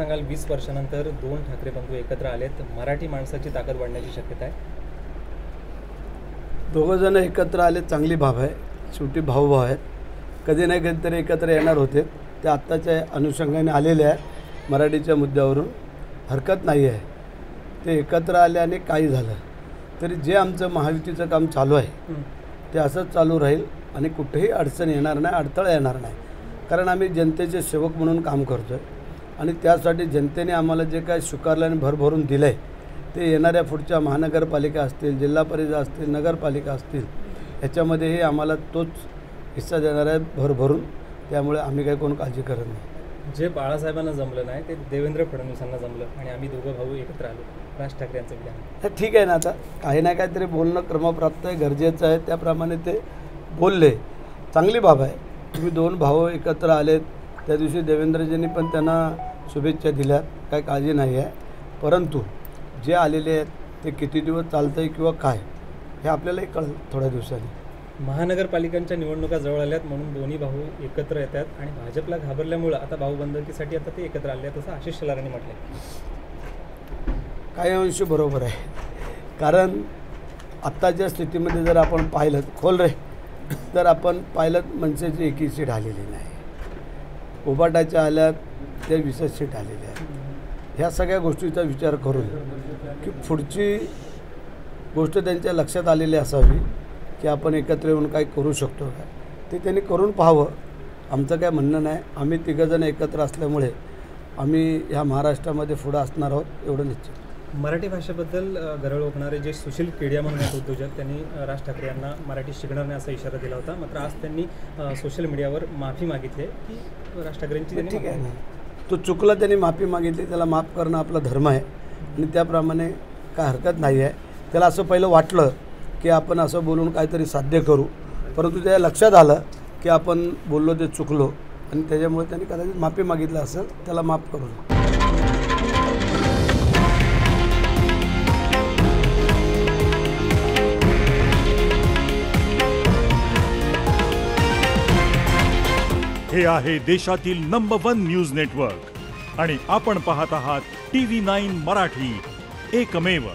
सांगाल 20 वर्षानंतर दोन ठाकरे बंधू एकत्र आलेत, मराठी माणसाची ताकद वाढण्याची शक्यता आहे? दोघं जण एकत्र आले, चांगली भाव आहे, शेवटी भाऊ आहेत, कधी नाही कधीतरी एकत्र येणार होते, ते आत्ताच्या अनुषंगाने आलेले आहे, मराठीच्या मुद्द्यावरून हरकत नाही आहे, ते एकत्र आले आणि काही झालं तरी जे आमचं महायुतीचं काम चालू आहे ते असंच चालू राहील आणि कुठेही अडचण येणार नाही, अडथळा येणार नाही, कारण आम्ही जनतेचे सेवक म्हणून काम करतो आहे आणि त्यासाठी जनतेने आम्हाला जे काय स्वीकारलं आणि भरभरून दिलं आहे ते येणाऱ्या पुढच्या महानगरपालिका असतील, जिल्हा परिषद असतील, नगरपालिका असतील, ह्याच्यामध्येही आम्हाला तोच हिस्सा देणार आहे भरभरून, त्यामुळे आम्ही काही कोण काळजी करत नाही. जे बाळासाहेबांना जमलं नाही ते देवेंद्र फडणवीसांना जमलं आणि आम्ही दोघं भाऊ एकत्र आलो, राज ठाकरे यांचं विधान. तर ठीक आहे ना, आता काही ना काहीतरी बोलणं क्रमप्राप्त आहे, गरजेचं आहे, त्याप्रमाणे ते बोलले, चांगली बाब आहे. तुम्ही दोन भाऊ एकत्र आलेत, त्या दिवशी देवेंद्रजींनी पण त्यांना शुभेच्छा दिल्यात, काही काळजी नाही आहे, परंतु जे आलेले आहेत ते किती दिवस चालतं आहे किंवा काय हे आपल्यालाही कळेल थोड्या दिवसांनी. महानगरपालिकांच्या निवडणुका जवळ आल्यात म्हणून दोन्ही भाऊ एकत्र येतात आणि भाजपला घाबरल्यामुळं आता भाऊबंदकीसाठी आता ते एकत्र आले आहेत, असं आशिष शेलारांनी म्हटलं आहे. काही अंश बरोबर आहे, कारण आत्ताच्या स्थितीमध्ये जर आपण पाहिलं खोल रे तर आपण पाहिलं मनसेची एकही सीट आलेली नाही, उबाटाच्या आल्यात त्या 20 सीट आलेल्या आहेत. ह्या सगळ्या गोष्टीचा विचार करून की पुढची गोष्ट त्यांच्या लक्षात आलेली असावी की आपण एकत्र येऊन काय करू शकतो का, ते त्यांनी करून पाहावं. आमचं काय म्हणणं नाही, आम्ही तिघंजण एकत्र असल्यामुळे आम्ही ह्या महाराष्ट्रामध्ये पुढं असणार आहोत एवढं निश्चित. मराठी भाषेबद्दल गरळ ओकणारे जे सुशील केडिया म्हणून आहेत उद्योजक, त्यांनी राज ठाकरे यांना मराठी शिकणार नाही असा इशारा दिला होता, मात्र आज त्यांनी सोशल मीडियावर माफी मागितली आहे की राज ठाकरेंची. ठीक आहे ना, तो चुकला, त्यांनी माफी मागितली, त्याला माफ करणं आपला धर्म आहे आणि त्याप्रमाणे काय हरकत नाही आहे. त्याला असं पहिलं वाटलं की आपण असं बोलून काहीतरी साध्य करू, परंतु त्याच्या लक्षात आलं की आपण बोललो ते चुकलो आणि त्याच्यामुळे त्यांनी कदाचित माफी मागितलं असेल, त्याला माफ करू. हे आहे देशातील नंबर 1 न्यूज नेटवर्क आणि आपण पाहत आहात TV9 मराठी, एकमेव.